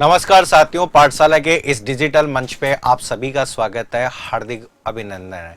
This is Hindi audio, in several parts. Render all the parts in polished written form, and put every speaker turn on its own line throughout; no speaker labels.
नमस्कार साथियों, पाठशाला के इस डिजिटल मंच पे आप सभी का स्वागत है, हार्दिक अभिनंदन है।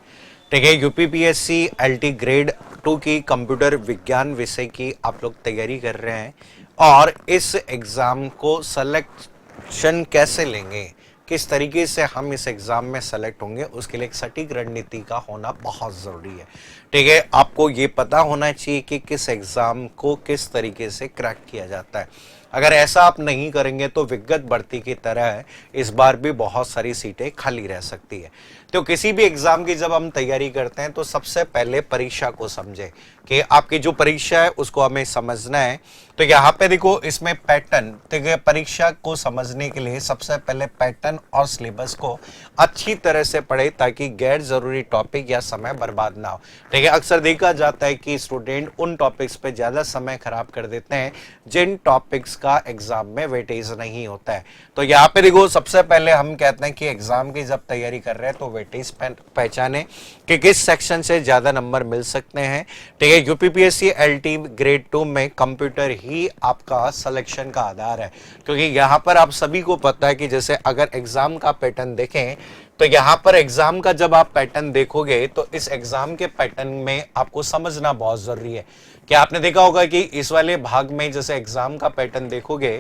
ठीक है, यूपीपीएससी एलटी ग्रेड 2 की कंप्यूटर विज्ञान विषय की आप लोग तैयारी कर रहे हैं और इस एग्ज़ाम को सिलेक्शन कैसे लेंगे, किस तरीके से हम इस एग्ज़ाम में सेलेक्ट होंगे, उसके लिए एक सटीक रणनीति का होना बहुत ज़रूरी है। ठीक है, आपको ये पता होना चाहिए कि किस एग्ज़ाम को किस तरीके से क्रैक किया जाता है। अगर ऐसा आप नहीं करेंगे तो विगत भर्ती की तरह इस बार भी बहुत सारी सीटें खाली रह सकती है। तो किसी भी एग्जाम की जब हम तैयारी करते हैं तो सबसे पहले परीक्षा को समझें कि आपकी जो परीक्षा है उसको हमें समझना है। तो यहाँ पे देखो, इसमें पैटर्न, ठीक है, परीक्षा को समझने के लिए सबसे पहले पैटर्न और सिलेबस को अच्छी तरह से पढ़े ताकि गैर जरूरी टॉपिक या समय बर्बाद ना हो। ठीक है, अक्सर देखा जाता है कि स्टूडेंट उन टॉपिक्स पे ज़्यादा समय खराब कर देते हैं जिन टॉपिक्स का एग्जाम में वेटेज नहीं होता है। तो यहाँ पे देखो, सबसे पहले हम कहते हैं कि एग्जाम की जब तैयारी कर रहे हैं तो वेटेज पहचाने कि किस सेक्शन से ज़्यादा नंबर मिल सकते हैं। ठीक है, यूपीपीएससी एलटी ग्रेड 2 में कंप्यूटर ही आपका सिलेक्शन का आधार है, क्योंकि यहाँ पर आप सभी को पता है कि जैसे अगर एग्जाम का पैटर्न देखें तो यहाँ पर एग्जाम का जब आप पैटर्न देखोगे तो इस एग्जाम के पैटर्न में आपको समझना बहुत जरूरी है। क्या आपने देखा होगा कि इस वाले भाग में जैसे एग्जाम का पैटर्न देखोगे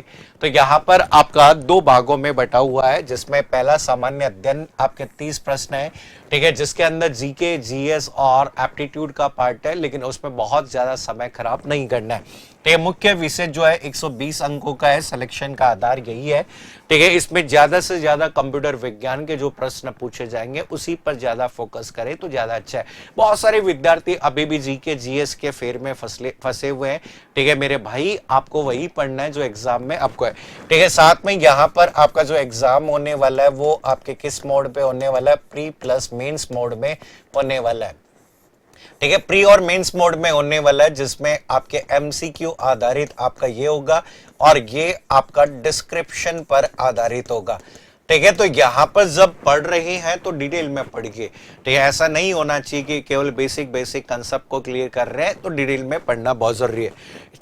तो यहाँ पर आपका दो भागों में बटा हुआ है, जिसमें पहला सामान्य अध्ययन आपके 30 प्रश्न है। ठीक है, जिसके अंदर जीके, जीएस और एप्टीट्यूड का पार्ट है, लेकिन उसमें बहुत ज्यादा समय खराब नहीं करना है। ठीक है, मुख्य विषय जो है 120 अंकों का है, सिलेक्शन का आधार यही है। ठीक है, इसमें ज्यादा से ज्यादा कंप्यूटर विज्ञान के जो प्रश्न पूछे जाएंगे उसी पर ज्यादा फोकस करें तो ज्यादा अच्छा है। बहुत सारे विद्यार्थी अभी भी जीके, जीएस के फेर में फंसे हुए हैं। ठीक है मेरे भाई, आपको वही पढ़ना है जो एग्जाम में आपको है। ठीक है, साथ में यहाँ पर आपका जो एग्जाम होने वाला है वो आपके किस मोड पे होने वाला है, प्री प्लस मेंस मोड में होने वाला है। ठीक है, प्री और मेंस मोड में होने वाला है, जिसमें आपके एमसीक्यू आधारित आपका ये होगा और ये आपका डिस्क्रिप्शन पर आधारित होगा। ठीक है, तो यहाँ पर जब पढ़ रहे हैं तो डिटेल में पढ़िए। ठीक है, ऐसा नहीं होना चाहिए कि केवल बेसिक कंसेप्ट को क्लियर कर रहे हैं तो डिटेल में पढ़ना बहुत जरूरी है।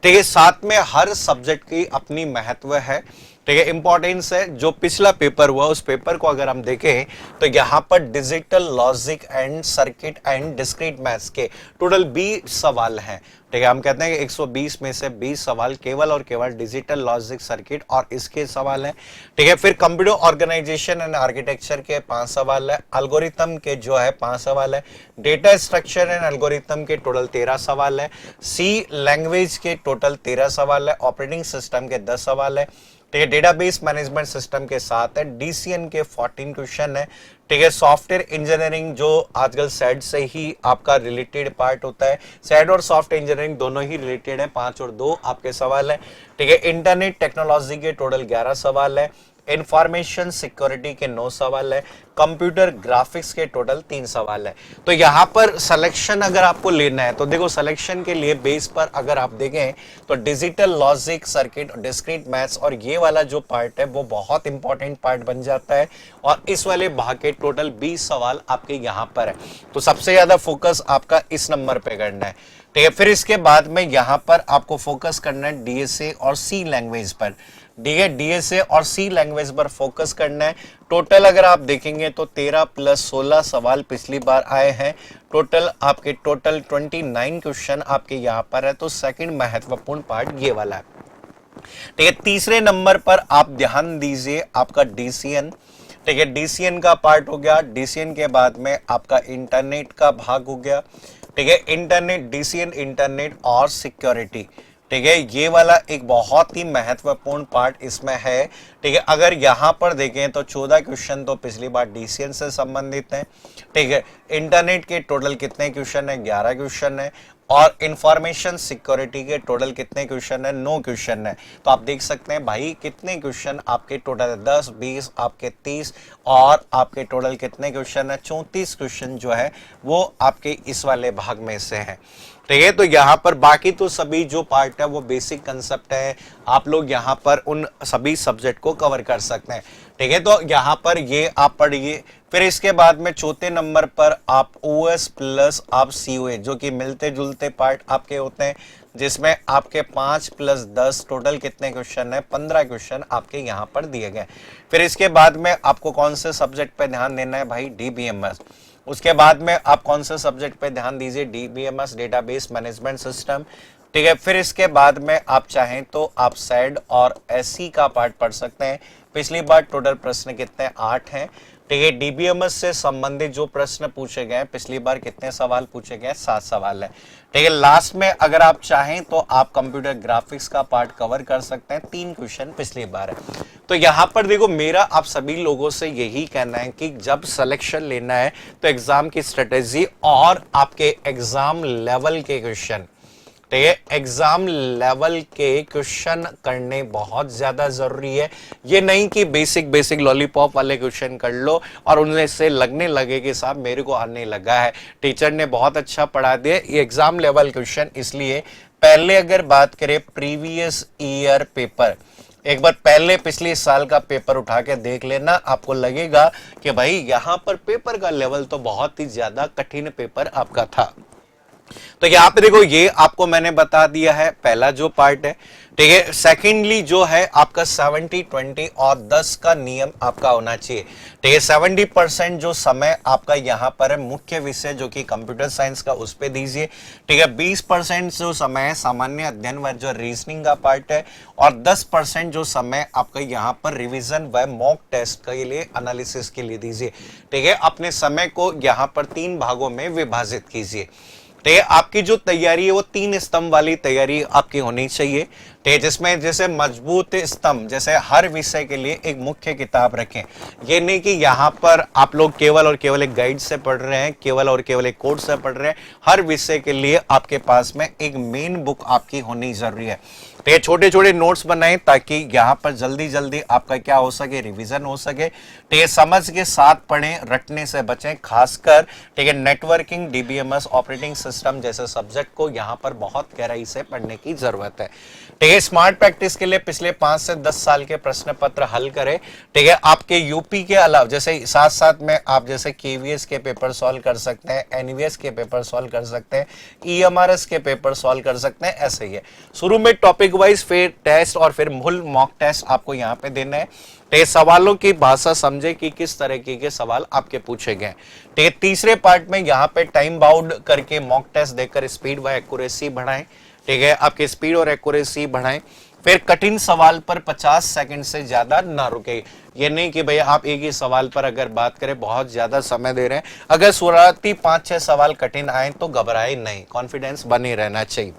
ठीक है, साथ में हर सब्जेक्ट की अपनी महत्व है। ठीक है, इंपॉर्टेंस है। जो पिछला पेपर हुआ उस पेपर को अगर हम देखें तो यहाँ पर digital logic and circuit and discrete maths के टोटल 20 सवाल हैं। ठीक है, हम कहते हैं कि 120 में से 20 सवाल केवल और केवल डिजिटल लॉजिक सर्किट और इसके सवाल हैं। ठीक है, फिर कंप्यूटर ऑर्गेनाइजेशन एंड आर्किटेक्चर के 5 सवाल है, एल्गोरिथम के जो है 5 सवाल है, डेटा स्ट्रक्चर एंड एल्गोरिथम के टोटल 13 सवाल है, सी लैंग्वेज के टोटल 13 सवाल है, ऑपरेटिंग सिस्टम के 10 सवाल है। ठीक है, डेटाबेस मैनेजमेंट सिस्टम के साथ है, डीसीएन के 14 क्वेश्चन है। ठीक है, सॉफ्टवेयर इंजीनियरिंग जो आजकल सेड से ही आपका रिलेटेड पार्ट होता है, सेड और सॉफ्टवेयर इंजीनियरिंग दोनों ही रिलेटेड है, 5 और 2 आपके सवाल है। ठीक है, इंटरनेट टेक्नोलॉजी के टोटल 11 सवाल है, इंफॉर्मेशन सिक्योरिटी के 9 सवाल है, कंप्यूटर ग्राफिक्स के टोटल 3 सवाल है। तो यहाँ पर सिलेक्शन अगर आपको लेना है तो देखो, सिलेक्शन के लिए बेस पर अगर आप देखें तो digital logic circuit, discrete maths और ये वाला जो पार्ट है वो बहुत इंपॉर्टेंट पार्ट बन जाता है और इस वाले भाग के टोटल 20 सवाल आपके यहाँ पर है। तो सबसे ज्यादा फोकस आपका इस नंबर पे करना है। ठीक है, फिर इसके बाद में यहाँ पर आपको फोकस करना है डीएसए और सी लैंग्वेज पर। ठीक है, डीएसए और सी लैंग्वेज पर फोकस करना है। टोटल अगर आप देखेंगे तो 13 प्लस 16 सवाल पिछली बार आए हैं। टोटल 29 क्वेश्चन आपके यहाँ पर है। तो सेकंड महत्वपूर्ण पार्ट ये वाला है। ठीक है, तीसरे नंबर पर आप ध्यान दीजिए आपका डीसीएन। ठीक है, डीसीएन का पार्ट हो गया। डीसीएन के बाद में आपका इंटरनेट का भाग हो गया। ठीक है, इंटरनेट, डीसीएन, इंटरनेट और सिक्योरिटी। ठीक है, ये वाला एक बहुत ही महत्वपूर्ण पार्ट इसमें है। ठीक है, अगर यहाँ पर देखें तो 14 क्वेश्चन तो पिछली बार डीसीएन से संबंधित हैं। ठीक है, इंटरनेट के टोटल कितने क्वेश्चन है, 11 क्वेश्चन है और इंफॉर्मेशन सिक्योरिटी के टोटल कितने क्वेश्चन है, 9 क्वेश्चन है। तो आप देख सकते हैं भाई कितने क्वेश्चन आपके टोटल 10, 20, आपके 30 और आपके टोटल कितने क्वेश्चन है, 34 क्वेश्चन जो है वो आपके इस वाले भाग में से है। ठीक है। तो यहाँ पर बाकी तो सभी जो पार्ट है वो बेसिक कंसेप्ट है, आप लोग यहाँ पर उन सभी सब्जेक्ट को कवर कर सकते हैं। ठीक है, तो यहाँ पर ये आप पढ़िए। फिर इसके बाद में चौथे नंबर पर आप ओएस प्लस आप सीओए, जो कि मिलते जुलते पार्ट आपके होते हैं, जिसमें आपके 5 + 10 टोटल कितने क्वेश्चन है, 15 क्वेश्चन आपके यहाँ पर दिए गए। फिर इसके बाद में आपको कौन से सब्जेक्ट पे ध्यान देना है भाई, डीबीएमएस। उसके बाद में आप कौन से सब्जेक्ट पे ध्यान दीजिए, डीबीएमएस डेटाबेस मैनेजमेंट सिस्टम। ठीक है, फिर इसके बाद में आप चाहें तो आप सैड और एससी का पार्ट पढ़ सकते हैं। पिछली बार टोटल प्रश्न कितने, 8 हैं। ठीक है, डीबीएमएस से संबंधित जो प्रश्न पूछे गए पिछली बार कितने सवाल पूछे गए, 7 सवाल है। ठीक है, लास्ट में अगर आप चाहें तो आप कंप्यूटर ग्राफिक्स का पार्ट कवर कर सकते हैं, 3 क्वेश्चन पिछली बार है। तो यहां पर देखो, मेरा आप सभी लोगों से यही कहना है कि जब सिलेक्शन लेना है तो एग्जाम की स्ट्रेटेजी और आपके एग्जाम लेवल के क्वेश्चन, ठीक है, एग्जाम लेवल के क्वेश्चन करने बहुत ज्यादा जरूरी है। ये नहीं कि बेसिक लॉलीपॉप वाले क्वेश्चन कर लो और उनमें से लगने लगे कि साहब मेरे को आने लगा है, टीचर ने बहुत अच्छा पढ़ा दिया। ये एग्जाम लेवल क्वेश्चन, इसलिए पहले अगर बात करें प्रीवियस ईयर पेपर, एक बार पहले पिछले साल का पेपर उठा के देख लेना, आपको लगेगा कि भाई यहां पर पेपर का लेवल तो बहुत ही ज्यादा कठिन पेपर आपका था। तो यहाँ पे देखो, ये आपको मैंने बता दिया है पहला जो पार्ट है। ठीक है, सेकेंडली जो है आपका 70-20 और 10 का नियम आपका होना चाहिए। ठीक है, 70% जो समय आपका यहाँ पर है मुख्य विषय जो कि कंप्यूटर साइंस का, उस पे दीजिए। ठीक है, 20% जो समय है सामान्य अध्ययन व जो रीजनिंग का पार्ट है, और 10% जो समय आपका यहाँ पर रिविजन व मॉक टेस्ट के लिए, एनालिसिस के लिए दीजिए। ठीक है, अपने समय को यहाँ पर 3 भागों में विभाजित कीजिए। ठीक है, आपकी जो तैयारी है वो 3 स्तंभ वाली तैयारी आपकी होनी चाहिए। ठीक है, जिसमें जैसे मजबूत स्तंभ, जैसे हर विषय के लिए एक मुख्य किताब रखें। ये नहीं कि यहाँ पर आप लोग केवल और केवल एक गाइड से पढ़ रहे हैं, केवल और केवल एक कोर्स से पढ़ रहे हैं। हर विषय के लिए आपके पास में एक मेन बुक आपकी होनी जरूरी है। तो ये छोटे छोटे नोट्स बनाएं ताकि यहाँ पर जल्दी जल्दी आपका क्या हो सके, रिवीजन हो सके। तो ये समझ के साथ पढ़ें, रटने से बचें, खासकर ठीक है नेटवर्किंग, डीबीएमएस, ऑपरेटिंग सिस्टम जैसे सब्जेक्ट को यहाँ पर बहुत गहराई से पढ़ने की जरूरत है। ठीक है, स्मार्ट प्रैक्टिस के लिए पिछले 5 से 10 साल के प्रश्न पत्र हल करें। ठीक है, आपके यूपी के अलावा जैसे साथ साथ में आप जैसे केवीएस के पेपर सॉल्व कर सकते हैं, एनवीएस के पेपर सॉल्व कर सकते हैं, ईएमआरएस के पेपर सॉल्व कर सकते हैं। ऐसे ही है, शुरू में टॉपिक वाइज, फिर टेस्ट और फिर मूल मॉक टेस्ट आपको यहाँ पे देना है। तो सवालों की भाषा समझे कि किस तरीके के सवाल आपके पूछे गए। तो तीसरे पार्ट में यहाँ पे टाइम बाउंड करके मॉक टेस्ट देकर स्पीड व एक्यूरेसी बढ़ाएं। ठीक है, आपकी स्पीड और एक्यूरेसी बढ़ाएं। फिर कठिन सवाल पर 50 सेकंड से ज्यादा ना रुके। ये नहीं कि भैया आप एक ही सवाल पर अगर बात करें बहुत ज्यादा समय दे रहे हैं। अगर शुरुआती 5-6 सवाल कठिन आए तो घबराए नहीं, कॉन्फिडेंस बने रहना चाहिए।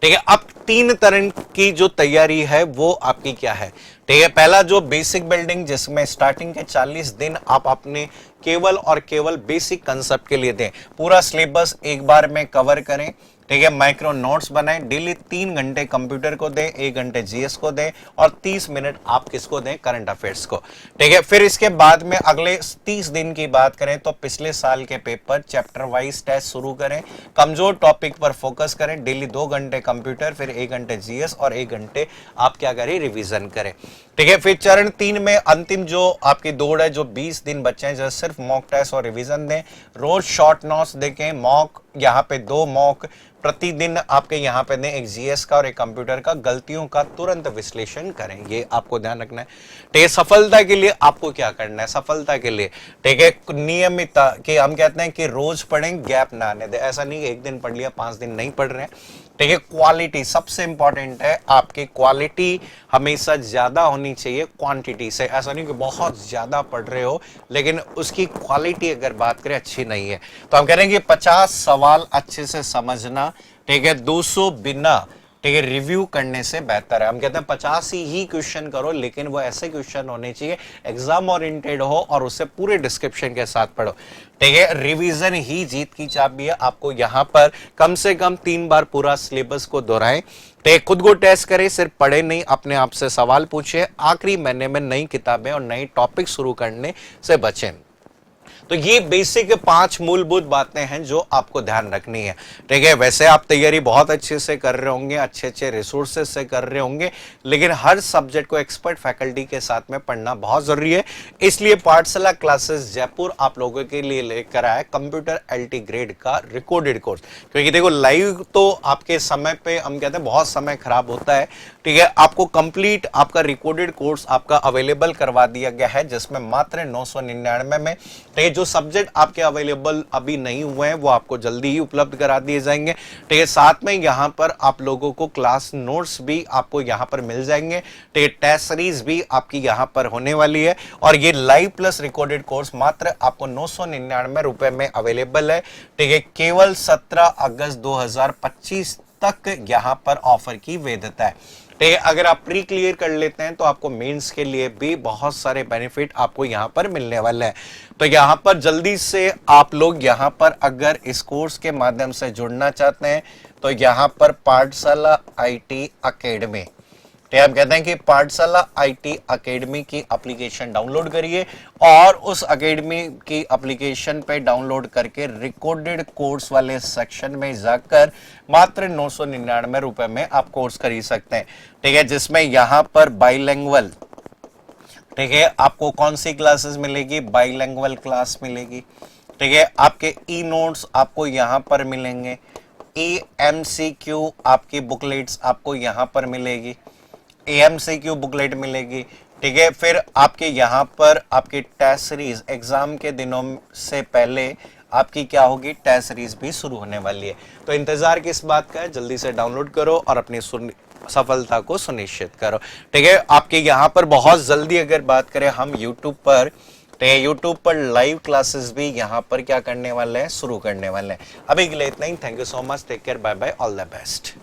ठीक है, अब 3 तरह की जो तैयारी है वो आपकी क्या है। ठीक है, पहला जो बेसिक बिल्डिंग, जिसमें स्टार्टिंग के 40 दिन आप अपने केवल और केवल बेसिक कंसेप्ट के लिए दें। पूरा सिलेबस एक बार में कवर करें। ठीक है, माइक्रो नोट्स बनाएं, डेली 3 घंटे कंप्यूटर को दें, 1 घंटे जीएस को दें और 30 मिनट आप किसको दें, करंट अफेयर्स को। ठीक है, फिर इसके बाद में अगले 30 दिन की बात करें तो पिछले साल के पेपर चैप्टर वाइज टेस्ट शुरू करें, कमजोर टॉपिक पर फोकस करें, डेली 2 घंटे कंप्यूटर, फिर 1 घंटे जीएस और 1 घंटे आप क्या करें, रिविजन करें। ठीक है, फिर चरण 3 में अंतिम जो आपकी दौड़ है, जो 20 दिन बचे हैं, जो सिर्फ मॉक टेस्ट और रिवीजन दें, रोज शॉर्ट नोट्स देखें, मॉक यहाँ पे 2 मॉक प्रतिदिन आपके यहाँ पे दें, एक जीएस का और एक कंप्यूटर का, गलतियों का तुरंत विश्लेषण करें। ये आपको ध्यान रखना है। ठीक है, सफलता के लिए आपको क्या करना है, सफलता के लिए ठीक है नियमितता, कि हम कहते हैं कि रोज पढ़ें, गैप ना आने दे। ऐसा नहीं एक दिन पढ़ लिया 5 दिन नहीं पढ़ रहे हैं। ठीक है, क्वालिटी सबसे इंपॉर्टेंट है, आपकी क्वालिटी हमेशा ज्यादा होनी चाहिए क्वांटिटी से। ऐसा नहीं कि बहुत ज्यादा पढ़ रहे हो लेकिन उसकी क्वालिटी अगर बात करें अच्छी नहीं है। तो हम कह रहे हैं कि 50 सवाल अच्छे से समझना, ठीक है, 200 बिना ठीक है रिव्यू करने से बेहतर है। हम कहते हैं 50 ही क्वेश्चन करो, लेकिन वो ऐसे क्वेश्चन होने चाहिए एग्जाम ओरिएंटेड हो और उससे पूरे डिस्क्रिप्शन के साथ पढ़ो। ठीक है, रिवीजन ही जीत की चाबी है। आपको यहाँ पर कम से कम 3 बार पूरा सिलेबस को दोहराएं। तो खुद को टेस्ट करें, सिर्फ पढ़े नहीं, अपने आप से सवाल पूछे। आखिरी महीने में नई किताबें और नई टॉपिक शुरू करने से बचें। तो ये बेसिक 5 मूलभूत बातें हैं जो आपको ध्यान रखनी है, ठीक है। वैसे आप तैयारी बहुत अच्छे से कर रहे होंगे, अच्छे अच्छे रिसोर्सेज से कर रहे होंगे, लेकिन हर सब्जेक्ट को एक्सपर्ट फैकल्टी के साथ में पढ़ना बहुत जरूरी है। इसलिए पाठशाला क्लासेस जयपुर आप लोगों के लिए लेकर आया कंप्यूटर एलटी ग्रेड का रिकॉर्डेड कोर्स। क्योंकि देखो लाइव तो आपके समय पे हम कहते हैं बहुत समय खराब होता है, ठीक है। आपको कंप्लीट आपका रिकॉर्डेड कोर्स आपका अवेलेबल करवा दिया गया है, जिसमें मात्र 999 में, ठीक है। जो सब्जेक्ट आपके अवेलेबल अभी नहीं हुए हैं वो आपको जल्दी ही उपलब्ध करा दिए जाएंगे, ठीक है। साथ में यहां पर आप लोगों को क्लास नोट्स भी आपको यहां पर मिल जाएंगे, ठीक है। टेस्ट सीरीज भी आपकी यहां पर होने वाली है, और ये लाइव प्लस रिकॉर्डेड कोर्स मात्र आपको 999 रुपए में अवेलेबल है, ठीक है। केवल 17 अगस्त 2025 तक यहां पर ऑफर की वैधता है, ठीक है। अगर आप प्री क्लियर कर लेते हैं तो आपको मेंस के लिए भी बहुत सारे बेनिफिट आपको यहां पर मिलने वाले हैं। तो यहां पर जल्दी से आप लोग यहां पर अगर इस कोर्स के माध्यम से जुड़ना चाहते हैं तो यहां पर पाठशाला आईटी अकेडमी, हम कहते हैं कि पाठशाला आईटी अकेडमी की एप्लीकेशन डाउनलोड करिए, और उस एकेडमी की एप्लीकेशन पे डाउनलोड करके रिकॉर्डेड कोर्स वाले सेक्शन में जाकर मात्र 999 रुपए में आप कोर्स खरीद सकते हैं, ठीक है। जिसमें यहां पर बाइलिंगुअल, ठीक है, आपको कौन सी क्लासेस मिलेगी, बाइलिंगुअल क्लास मिलेगी, ठीक है। आपके ई नोट्स आपको यहां पर मिलेंगे, एमसीक्यू आपकी बुकलेट्स आपको यहां पर मिलेगी, एमसीक्यू बुकलेट मिलेगी, ठीक है। फिर आपके यहाँ पर आपकी टेस्ट सीरीज एग्जाम के दिनों से पहले आपकी क्या होगी, टेस्ट सीरीज भी शुरू होने वाली है। तो इंतजार किस बात का है, जल्दी से डाउनलोड करो और अपनी सफलता को सुनिश्चित करो, ठीक है। आपके यहाँ पर बहुत जल्दी अगर बात करें हम यूट्यूब पर, यूट्यूब पर लाइव क्लासेस भी यहाँ पर क्या करने वाले हैं, शुरू करने वाले हैं। अभी के लिए इतना ही। Thank you so much, take care, bye bye, all the best.